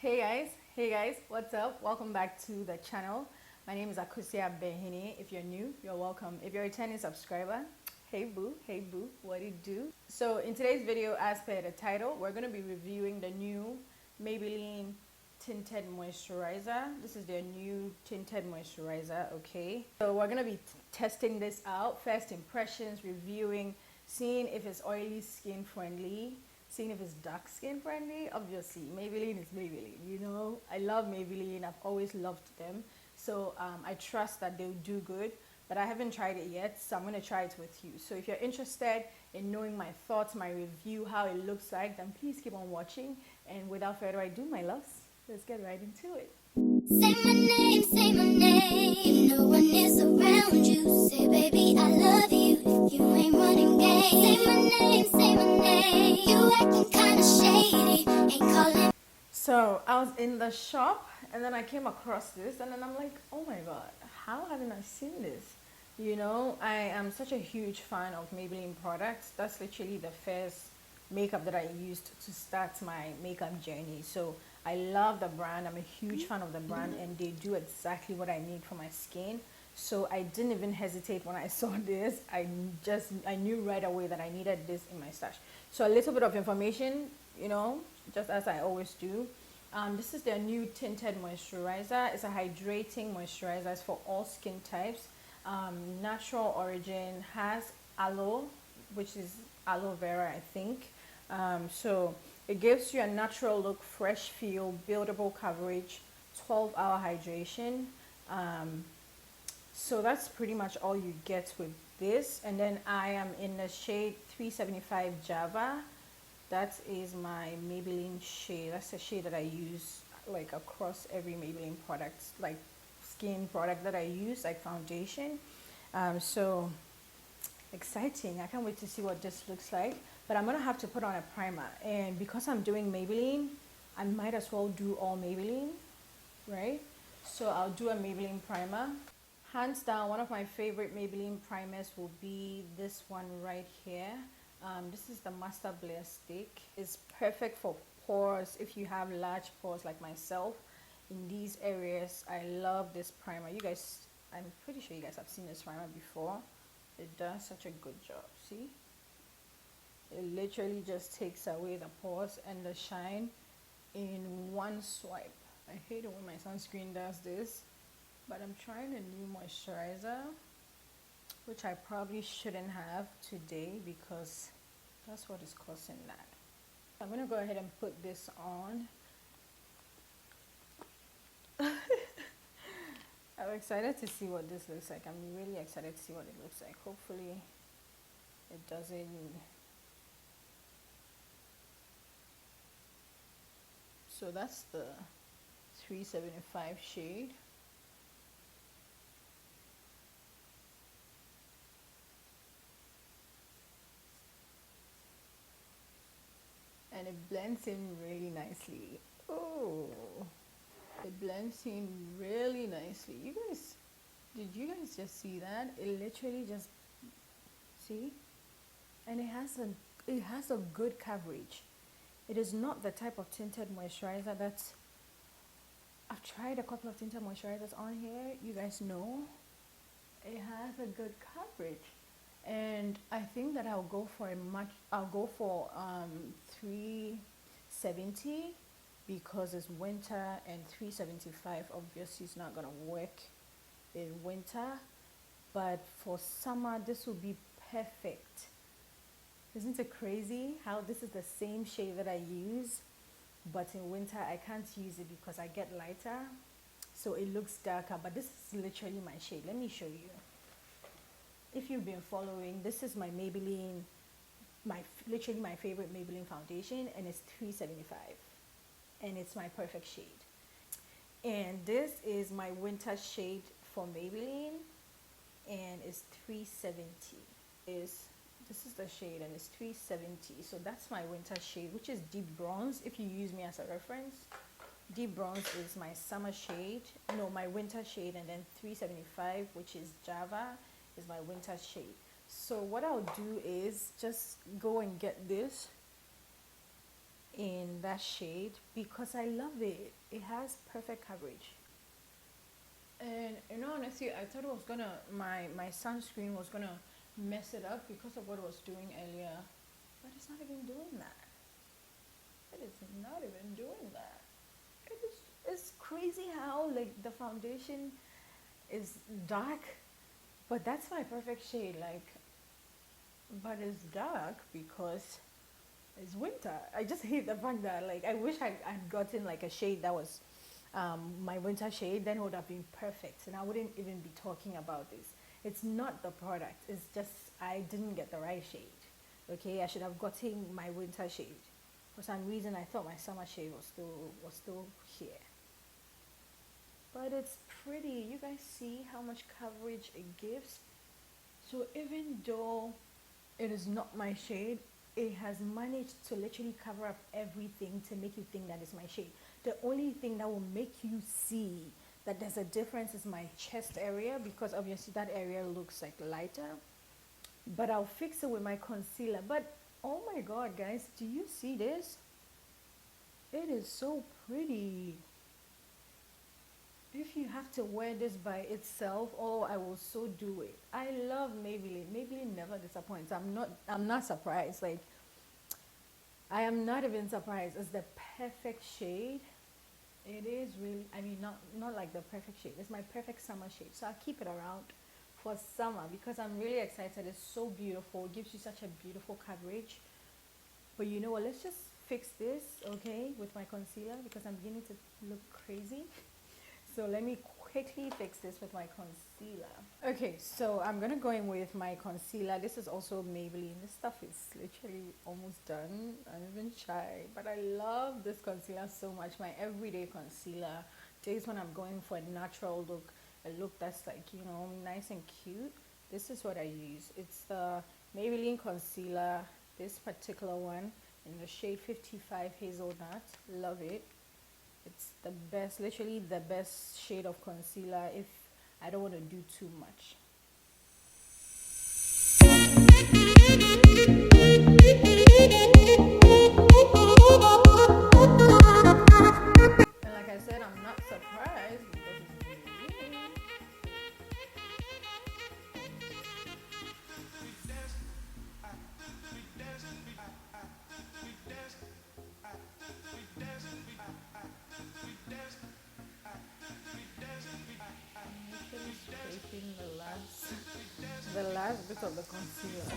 Hey guys, what's up? Welcome back to the channel. My name is Akusia Behini. If you're new, you're welcome. If you're a returning subscriber, hey boo, what it do? So in today's video, as per the title, we're going to be reviewing the new Maybelline Tinted Moisturizer. This is their new tinted moisturizer, okay? So we're going to be testing this out, first impressions, reviewing, seeing if it's oily skin friendly, seeing if it's dark skin friendly. Obviously Maybelline is Maybelline, you know. I love Maybelline. I've always loved them, so I trust that they'll do good, but I haven't tried it yet, so I'm going to try it with you. So if you're interested in knowing my thoughts, my review, how it looks like, then please keep on watching. And without further ado, my loves, let's get right into it. Say my name, say my name. No one is around you. Say, baby, I love you. If you ain't running game. Say my name, say my name. You acting kinda shady. Ain't calling. So I was in the shop and then I came across this and then I'm like, oh my god, how haven't I seen this? You know, I am such a huge fan of Maybelline products. That's literally the first makeup that I used to start my makeup journey. So I love the brand. I'm a huge fan of the brand and they do exactly what I need for my skin. So I didn't even hesitate when I saw this. I knew right away that I needed this in my stash. So a little bit of information, you know, just as I always do. This is their new tinted moisturizer. It's a hydrating moisturizer. It's for all skin types. Natural origin, has aloe, which is aloe vera, I think. So it gives you a natural look, fresh feel, buildable coverage, 12-hour hydration. So that's pretty much all you get with this. And then I am in the shade 375 Java. That is my Maybelline shade. That's the shade that I use like across every Maybelline product, like skin product that I use, like foundation. So exciting. I can't wait to see what this looks like. But I'm gonna have to put on a primer, and because I'm doing Maybelline, I might as well do all Maybelline, right? So I'll do a Maybelline primer. Hands down, one of my favorite Maybelline primers will be this one right here. This is the Master Blair Stick. It's perfect for pores. If you have large pores like myself in these areas, I love this primer. You guys, I'm pretty sure you guys have seen this primer before. It does such a good job. See, it literally just takes away the pores and the shine in one swipe. I hate it when my sunscreen does this, but I'm trying a new moisturizer, which I probably shouldn't have today because that's what is causing that. I'm gonna go ahead and put this on. I'm excited to see what this looks like. I'm really excited to see what it looks like. Hopefully it doesn't. So that's the 375 shade. And it blends in really nicely. Oh, it blends in really nicely. You guys, did you guys just see that? It literally just, see? And it has a good coverage. It is not the type of tinted moisturizer that's, I've tried a couple of tinted moisturizers on here. You guys know it has a good coverage. And I think that I'll go for 370 because it's winter, and 375 obviously is not gonna work in winter, but for summer this will be perfect. Isn't it crazy how this is the same shade that I use, but in winter I can't use it because I get lighter, so it looks darker, but this is literally my shade. Let me show you. If you've been following, this is my Maybelline, literally my favorite Maybelline foundation, and it's 375, and it's my perfect shade. And this is my winter shade for Maybelline, and it's 370. This is the shade, and it's 370. So that's my winter shade, which is deep bronze. If you use me as a reference, deep bronze is my summer shade, no, my winter shade, and then 375, which is Java, is my winter shade. So what I'll do is just go and get this in that shade because I love it. It has perfect coverage. And in all honesty, I thought it was gonna my sunscreen was gonna mess it up because of what it was doing earlier, but it's not even doing that. It is not even doing that. It is it's crazy how like the foundation is dark, but that's my perfect shade. Like, but it's dark because it's winter. I just hate the fact that like I wish I'd gotten like a shade that was my winter shade, then it would have been perfect and I wouldn't even be talking about this. It's not the product, it's just I didn't get the right shade. Okay, I should have gotten my winter shade. For some reason I thought my summer shade was still here. But it's pretty. You guys see how much coverage it gives? So even though it is not my shade, it has managed to literally cover up everything to make you think that it's my shade. The only thing that will make you see that there's a difference is my chest area, because obviously that area looks like lighter, but I'll fix it with my concealer. But oh my god guys, do you see this? It is so pretty. If you have to wear this by itself, oh, I will so do it. I love Maybelline. Maybelline never disappoints. I'm not surprised. Like, I am not even surprised. It's the perfect shade. It is really, I mean, not like the perfect shade. It's my perfect summer shade. So I'll keep it around for summer because I'm really excited. It's so beautiful. It gives you such a beautiful coverage. But you know what? Let's just fix this, okay, with my concealer because I'm beginning to look crazy. So let me quickly fix this with my concealer. Okay, so I'm gonna go in with my concealer. This is also Maybelline. This stuff is literally almost done. I'm even shy, but I love this concealer so much. My everyday concealer. Days when I'm going for a natural look, a look that's like, you know, nice and cute. This is what I use. It's the Maybelline concealer, this particular one in the shade 55 Hazelnut. Love it. It's the best, literally the best shade of concealer if I don't want to do too much. And like I said, I'm not surprised because it's Maybelline. I'm actually scraping the last bit of the concealer.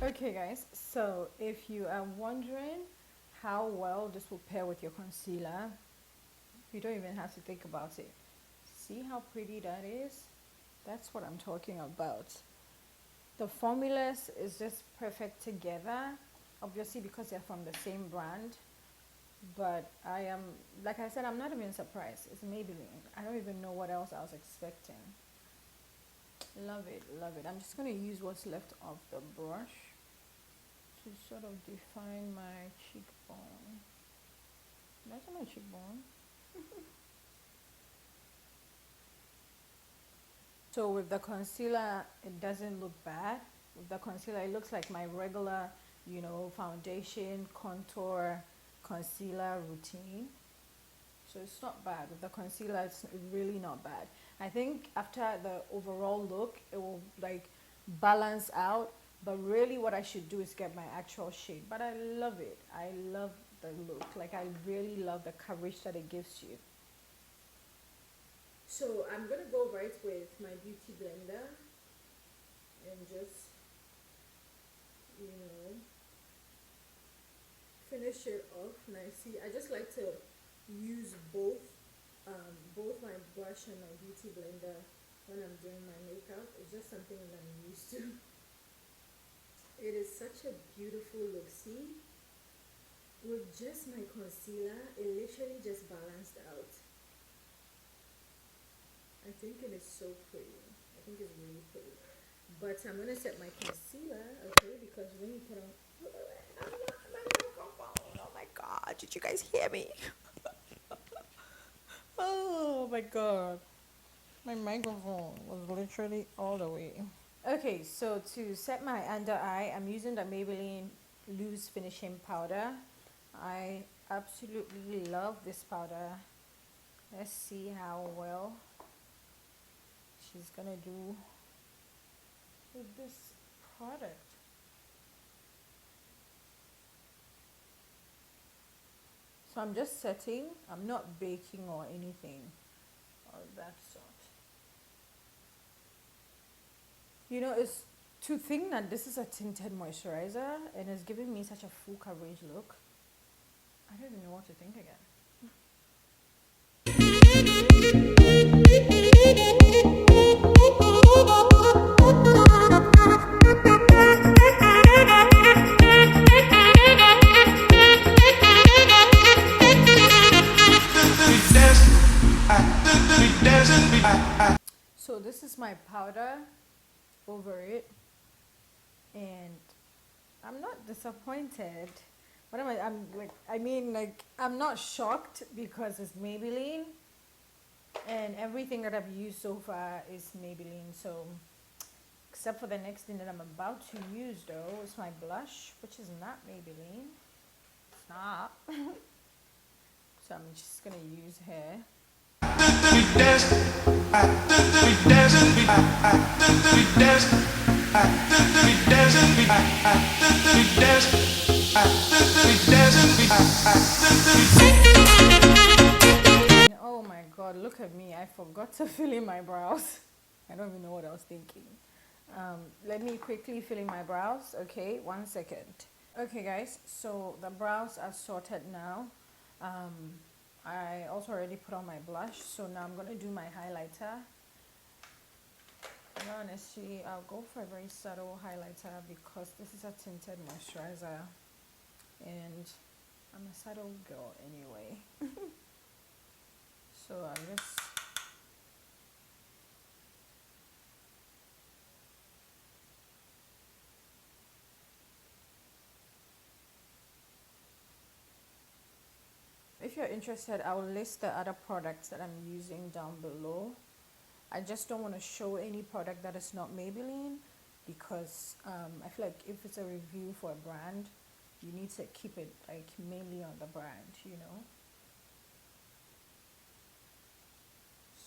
Okay guys, so if you are wondering how well this will pair with your concealer, you don't even have to think about it. See how pretty that is? That's what I'm talking about. The formulas is just perfect together, obviously because they're from the same brand. But I am, like I said, I'm not even surprised. It's Maybelline. I don't even know what else I was expecting. Love it, love it. I'm just going to use what's left of the brush to sort of define my cheekbone. That's my cheekbone. So with the concealer, it doesn't look bad. With the concealer, it looks like my regular, foundation, contour, concealer routine. So it's not bad. With the concealer, it's really not bad. I think after the overall look, it will like balance out. But really what I should do is get my actual shade. But I love it. I love the look. Like I really love the coverage that it gives you. So I'm going to go right with my beauty blender and just, you know, finish it off nicely. I just like to use both my brush and my beauty blender when I'm doing my makeup. It's just something that I'm used to. It is such a beautiful look. See, with just my concealer, it literally just balanced out. I think it is so pretty. I think it's really pretty. But I'm gonna set my concealer, okay? Because when you put on, my microphone. Oh my God! Did you guys hear me? Oh my God! My microphone was literally all the way. Okay, so to set my under eye, I'm using the Maybelline Loose Finishing Powder. I absolutely love this powder. Let's see how well she's gonna do with this product. So I'm just setting, I'm not baking or anything of that sort. It's to think that this is a tinted moisturizer and it's giving me such a full coverage look. I don't even know what to think again. So this is my powder over it, and I'm not disappointed. What am I? I'm like, I mean, like, I'm not shocked because it's Maybelline, and everything that I've used so far is Maybelline. So, except for the next thing that I'm about to use, though, is my blush, which is not Maybelline. It's not. So I'm just gonna use her. Oh my God, look at me. I forgot to fill in my brows. I don't even know what I was thinking. Let me quickly fill in my brows. Okay, 1 second. Okay guys, so the brows are sorted now. I also already put on my blush, so now I'm going to do my highlighter. And honestly, I'll go for a very subtle highlighter because this is a tinted moisturizer and I'm a subtle girl anyway. So I'll just if you're interested, I will list the other products that I'm using down below. I just don't want to show any product that is not Maybelline because I feel like if it's a review for a brand, you need to keep it like mainly on the brand,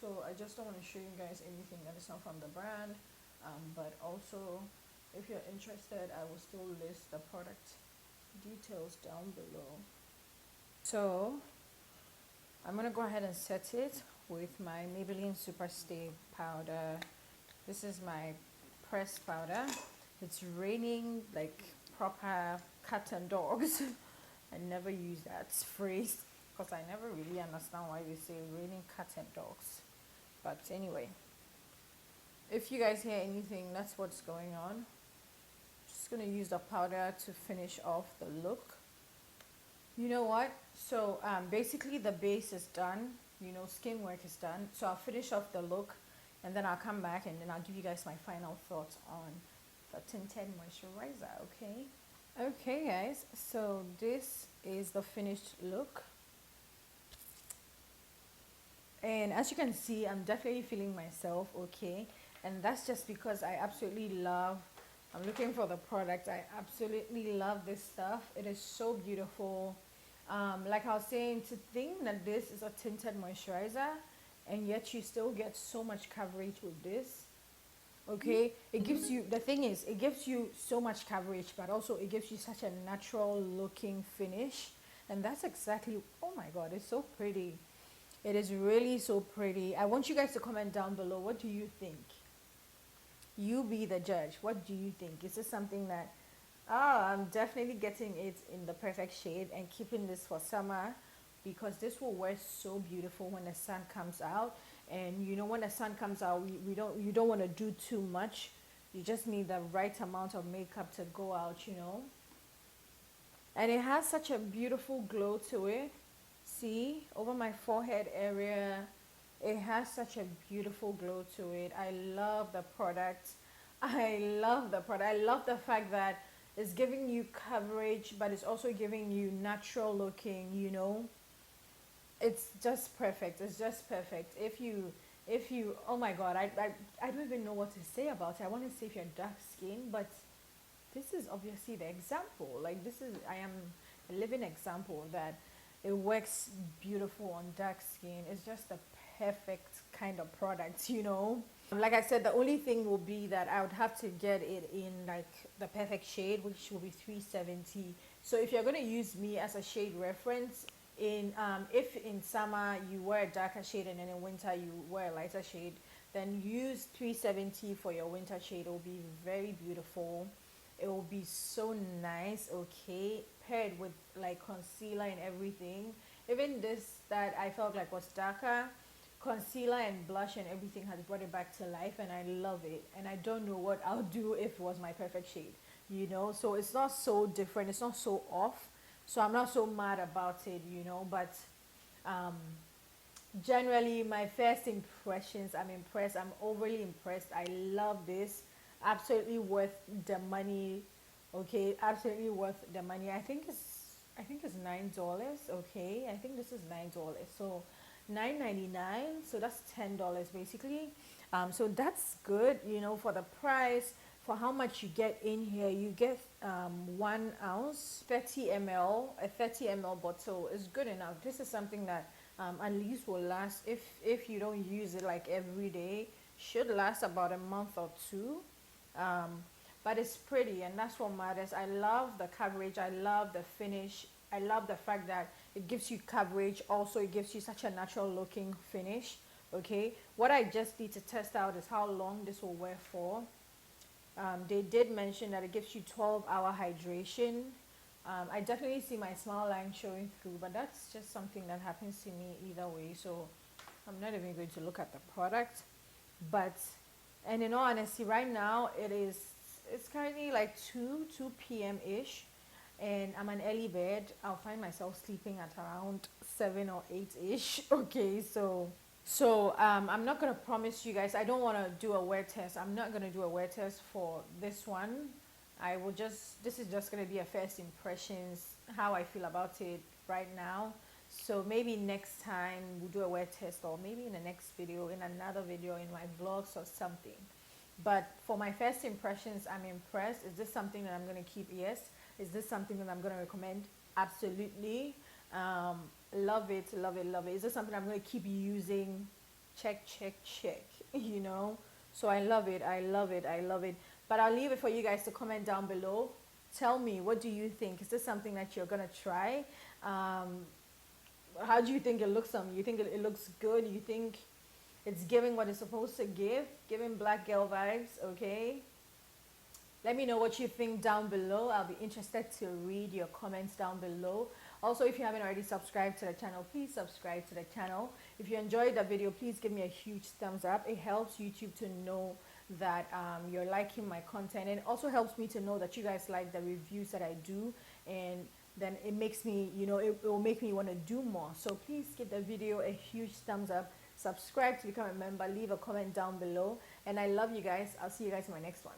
So I just don't want to show you guys anything that is not from the brand, but also if you're interested, I will still list the product details down below. So I'm gonna go ahead and set it with my Maybelline Super Stay powder. This is my pressed powder. It's raining like proper cat and dogs. I never use that phrase because I never really understand why they say raining cat and dogs. But anyway, if you guys hear anything, that's what's going on. Just gonna use the powder to finish off the look. You know what? So basically the base is done. Skin work is done. So I'll finish off the look and then I'll come back and then I'll give you guys my final thoughts on the tinted moisturizer, okay? Okay guys, so this is the finished look. And as you can see, I'm definitely feeling myself, okay? And that's just because I absolutely love, I'm looking for the product. I absolutely love this stuff. It is so beautiful. Like I was saying, to think that this is a tinted moisturizer and yet you still get so much coverage with this. Okay, it gives you, the thing is, it gives you so much coverage, but also it gives you such a natural looking finish. And that's exactly, oh my god, it's so pretty. It is really so pretty. I want you guys to comment down below. What do you think? You be the judge. What do you think? Is this something that, I'm definitely getting it in the perfect shade and keeping this for summer, because this will wear so beautiful when the sun comes out. And you know, when the sun comes out, you don't want to do too much. You just need the right amount of makeup to go out, you know. And it has such a beautiful glow to it. See, over my forehead area, it has such a beautiful glow to it. I love the product. I love the product. I love the fact that it's giving you coverage, but it's also giving you natural looking, you know. It's just perfect. It's just perfect. If you, oh my god, I don't even know what to say about it. I want to say if you're dark skinned, but this is obviously the example. Like, this is, I am a living example that it works beautiful on dark skin. It's just the perfect kind of product, you know. Like I said, the only thing will be that I would have to get it in like the perfect shade, which will be 370. So if you're going to use me as a shade reference, if in summer you wear a darker shade and then in winter you wear a lighter shade, then use 370 for your winter shade. It will be very beautiful. It will be so nice, okay, paired with like concealer and everything. Even this that I felt like was darker, concealer and blush and everything has brought it back to life, and I love it. And I don't know what I'll do if it was my perfect shade, you know. So it's not so different, it's not so off, so I'm not so mad about it, you know. But generally my first impressions, I'm impressed. I'm overly impressed. I love this. Absolutely worth the money. Okay, absolutely worth the money. I think it's $9. Okay, I think this is $9, so $9.99, so that's $10 basically. So that's good, you know, for the price, for how much you get in here. You get 1 ounce, 30 ml. A 30 ml bottle is good enough. This is something that at least will last, if you don't use it like every day, should last about a month or two. But it's pretty, and that's what matters. I love the coverage. I love the finish. I love the fact that it gives you coverage. Also, it gives you such a natural looking finish. Okay, what I just need to test out is how long this will wear for. They did mention that it gives you 12-hour hydration. I definitely see my smile line showing through, but that's just something that happens to me either way, so I'm not even going to look at the product. But, and in all honesty, right now it's currently like 2 p.m. ish, and I'm an early bird. I'll find myself sleeping at around 7 or 8 ish. Okay, so I'm not gonna promise you guys. I don't want to do a wear test. I'm not gonna do a wear test for this one. I will just, this is just gonna be a first impressions, how I feel about it right now. So maybe next time we'll do a wear test, or maybe in the next video, in another video, in my vlogs or something. But for my first impressions, I'm impressed. Is this something that I'm going to keep? Yes. Is this something that I'm going to recommend? Absolutely. Love it, love it, love it. Is this something I'm going to keep using? Check, check, check. You know? So I love it, I love it, I love it. But I'll leave it for you guys to comment down below. Tell me, what do you think? Is this something that you're going to try? How do you think it looks on you? You think it looks good? You think it's giving what it's supposed to give, giving black girl vibes? Okay, let me know what you think down below. I'll be interested to read your comments down below. Also, if you haven't already subscribed to the channel, please subscribe to the channel. If you enjoyed the video, please give me a huge thumbs up. It helps YouTube to know that you're liking my content, and it also helps me to know that you guys like the reviews that I do, and then it makes me, you know, it will make me want to do more. So please give the video a huge thumbs up. Subscribe to become a member, leave a comment down below, and I love you guys. I'll see you guys in my next one.